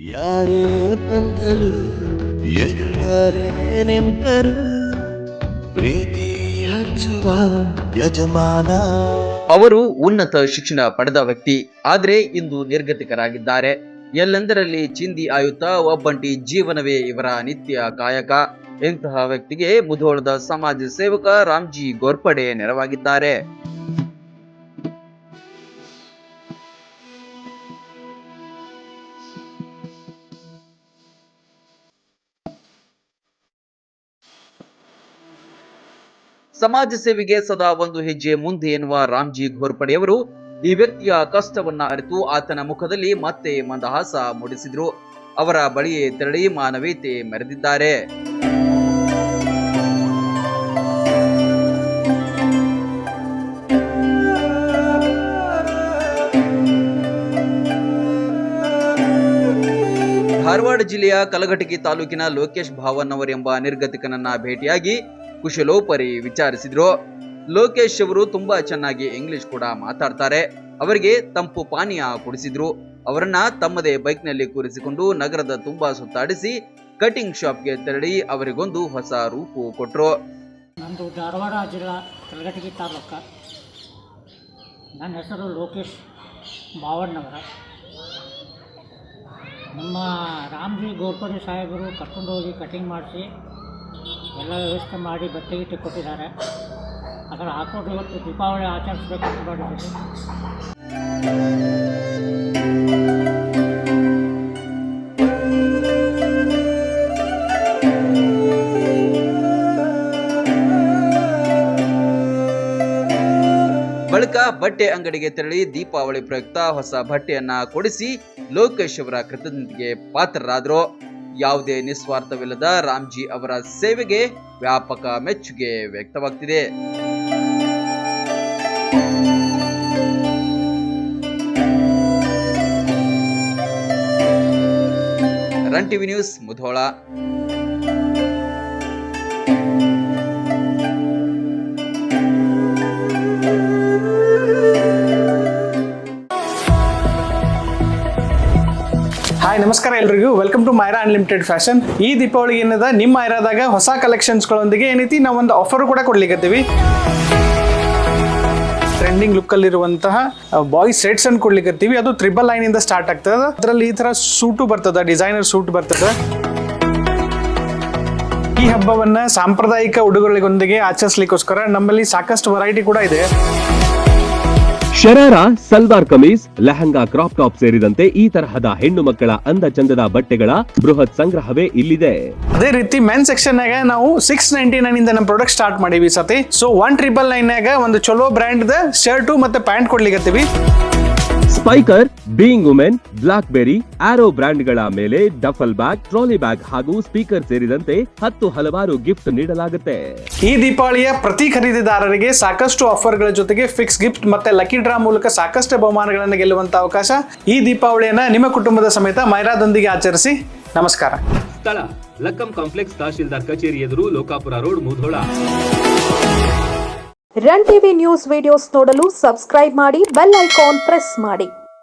ಯಾರೇ ಬಂದರು ಎಲ್ಲರೇ ನಿಂತರು ಪ್ರೀತಿ ಹಚ್ಚುವ ಯಜಮಾನ. ಅವರು ಉನ್ನತ ಶಿಕ್ಷಣ ಪಡೆದ ವ್ಯಕ್ತಿ, ಆದರೆ ಇಂದು ನಿರ್ಗತಿಕರಾಗಿದ್ದಾರೆ. ಎಲ್ಲೆಂದರಲ್ಲಿ ಚಿಂದಿ ಆಯುತ್ತ ಒಬ್ಬಂಟಿ ಜೀವನವೇ ಇವರ ನಿತ್ಯ ಕಾಯಕ. ಇಂತಹ ವ್ಯಕ್ತಿಗೆ ಮುಧೋಳದ ಸಮಾಜ ಸೇವಕ ರಾಮ್ಜಿ ಗೋರ್ಪಡೆ ನೆರವಾಗಿದ್ದಾರೆ. ಸಮಾಜ ಸೇವೆಗೆ ಸದಾ ಒಂದು ಹೆಜ್ಜೆ ಮುಂದೆ ಎನ್ನುವ ರಾಮ್ಜಿ ಘೋರ್ಪಡೆಯವರು ಈ ವ್ಯಕ್ತಿಯ ಕಷ್ಟವನ್ನ ಅರಿತು ಆತನ ಮುಖದಲ್ಲಿ ಮತ್ತೆ ಮಂದಹಾಸ ಮೂಡಿಸಿದ್ರು. ಅವರ ಬಳಿಯೇ ತೆರಳಿ ಮಾನವೀಯತೆ ಮೆರೆದಿದ್ದಾರೆ. ಧಾರವಾಡ ಜಿಲ್ಲೆಯ ಕಲಘಟಗಿ ತಾಲೂಕಿನ ಲೋಕೇಶ್ ಭಾವನ್ ಅವರೆಂಬ ನಿರ್ಗತಿಕನನ್ನ ಭೇಟಿಯಾಗಿ ಕುಶಲೋಪರಿ ವಿಚಾರಿಸಿದ್ರು. ಲೋಕೇಶ್ ಅವರು ತುಂಬಾ ಚೆನ್ನಾಗಿ ಇಂಗ್ಲಿಷ್ ಕೂಡ ಮಾತಾಡ್ತಾರೆ. ಅವರಿಗೆ ತಂಪು ಪಾನೀಯ ಕುಡಿಸಿದ್ರು. ಅವರನ್ನ ತಮ್ಮದೇ ಬೈಕ್ ನಲ್ಲಿ ಕೂರಿಸಿಕೊಂಡು ನಗರದ ತುಂಬಾ ಸುತ್ತಾಡಿಸಿ ಕಟಿಂಗ್ ಶಾಪ್ಗೆ ತೆರಳಿ ಅವರಿಗೊಂದು ಹೊಸ ರೂಪು ಕೊಟ್ರು. ನಂದು ಧಾರವಾಡ ಜಿಲ್ಲಾ ಕಲಘಟಗಿ ತಾಲೂಕು. ನನ್ನ ಹೆಸರು ಲೋಕೇಶ್ ಭಾವಣ್ಣವರ. ನಮ್ಮ ರಾಮ್ಜಿ ಗೋರ್ಪಡೆ ಸಾಹೇಬರು ಕರ್ಕೊಂಡು ಹೋಗಿ ಕಟಿಂಗ್ ಮಾಡಿಸಿ ಎಲ್ಲ ವ್ಯವಸ್ಥೆ ಮಾಡಿ ಬಟ್ಟೆ ಗಿಟ್ಟೆ ಕೊಟ್ಟಿದ್ದಾರೆ. ಅದರ ಹಾಕೊಂಡು ಇವತ್ತು ದೀಪಾವಳಿ ಆಚರಿಸ್ಬೇಕಂತ ಮಾಡಿದ್ದೀನಿ. ಬಳಿಕ ಬಟ್ಟೆ ಅಂಗಡಿಗೆ ತೆರಳಿ ದೀಪಾವಳಿ ಪ್ರಯುಕ್ತ ಹೊಸ ಬಟ್ಟೆಯನ್ನ ಕೊಡಿಸಿ ಲೋಕೇಶ್ ಅವರ ಕೃತಜ್ಞತೆಗೆ ಪಾತ್ರರಾದ್ರು. ಯಾವುದೇ ನಿಸ್ವಾರ್ಥವಿಲ್ಲದ ರಾಮ್ಜಿ ಅವರ ಸೇವೆಗೆ ವ್ಯಾಪಕ ಮೆಚ್ಚುಗೆ ವ್ಯಕ್ತವಾಗ್ತಿದೆ. Run TV news, Mudhol. Hi, ನಮಸ್ಕಾರ ಎಲ್ರಿಗೂ. Welcome to Myra unlimited fashion. ಈ ದೀಪಾವಳಿಗೆ ಏನದ ನಿಮ್ಮ ಮೈರಾದಾಗ ಹೊಸ ಕಲೆಕ್ಷನ್ಸ್ಗಳೊಂದಿಗೆ ಏನೈತಿ ನಾವು ಒಂದು ಆಫರ್ ಕೂಡ ಕೊಡ್ಲಿಕ್ಕತ್ತೀವಿ. ಟ್ರೆಂಡಿಂಗ್ ಲುಕ್ಕಲ್ಲಿರುವಂತಹ ಬಾಯ್ಸ್ ಸೆಟ್ಸ್ ಅನ್ನು ಕೊಡ್ಲಿಕ್ಕತ್ತೀವಿ. ಅದು 999 ಇಂದ ಸ್ಟಾರ್ಟ್ ಆಗ್ತದೆ. ಅದರಲ್ಲಿ ಈ ಥರ ಸೂಟು ಬರ್ತದೆ, ಡಿಸೈನರ್ ಸೂಟ್ ಬರ್ತದೆ. ಈ ಹಬ್ಬವನ್ನ ಸಾಂಪ್ರದಾಯಿಕ ಉಡುಗೊರೆಗಳೊಂದಿಗೆ ಆಚರಿಸಲಿಕ್ಕೋಸ್ಕರ ನಮ್ಮಲ್ಲಿ ಸಾಕಷ್ಟು ವೆರೈಟಿ ಕೂಡ ಇದೆ. ಶರಾರ, ಸಲ್ವಾರ್ ಕಮೀಸ್, ಲೆಹಂಗಾ, ಕ್ರಾಪ್ ಟಾಪ್ ಸೇರಿದಂತೆ ಈ ತರಹದ ಹೆಣ್ಣು ಮಕ್ಕಳ ಅಂದ ಚಂದದ ಬಟ್ಟೆಗಳ ಬೃಹತ್ ಸಂಗ್ರಹವೇ ಇಲ್ಲಿದೆ. ಅದೇ ರೀತಿ ಮೆನ್ ಸೆಕ್ಷನ್ ನಾಗ ನಾವು 699 ಇಂದ ನಮ್ಮ ಪ್ರಾಡಕ್ಟ್ ಸ್ಟಾರ್ಟ್ ಮಾಡೀವಿ ಸತಿ. ಸೊ 1999 ನಾಗ ಒಂದು ಚಲೋ ಬ್ರ್ಯಾಂಡ್ ದ ಶರ್ಟು ಮತ್ತೆ ಪ್ಯಾಂಟ್ ಕೊಡ್ಲಿಕ್ಕತ್ತೀವಿ. Spykar, being women, Blackberry, Arrow brand ಗಳ ಮೇಲೆ ಡಫಲ್ ಬ್ಯಾಗ್, ಟ್ರಾಲಿ ಬ್ಯಾಗ್ ಹಾಗೂ ಸ್ಪೀಕರ್ ಸೇರಿದಂತೆ 10 ಹಲವಾರು ಗಿಫ್ಟ್ ನೀಡಲಾಗುತ್ತೆ. ಈ ದೀಪಾವಳಿಯ ಪ್ರತಿ ಖರೀದಿದಾರರಿಗೆ ಸಾಕಷ್ಟು ಆಫರ್ಗಳ ಜೊತೆಗೆ ಫಿಕ್ಸ್ ಗಿಫ್ಟ್ ಮತ್ತೆ ಲಕ್ಕಿ ಡ್ರಾ ಮೂಲಕ ಸಾಕಷ್ಟು ಬಹುಮಾನಗಳನ್ನು ಗೆಲ್ಲುವಂತ ಅವಕಾಶ. ಈ ದೀಪಾವಳಿಯನ್ನ ನಿಮ್ಮ ಕುಟುಂಬದ ಸಮೇತ ಮೈರಾದೊಂದಿಗೆ ಆಚರಿಸಿ. ನಮಸ್ಕಾರ. ಸ್ಥಳ: ಲಕ್ಕಂ ಕಾಂಪ್ಲೆಕ್ಸ್, ತಹಶೀಲ್ದಾರ್ ಕಚೇರಿ ಎದುರು, Lokapura road, Mudhol. Run TV news videos ನೋಡಲು ಸಬ್ಸ್ಕ್ರೈಬ್ ಮಾಡಿ, ಬೆಲ್ ಐಕಾನ್ ಪ್ರೆಸ್ ಮಾಡಿ.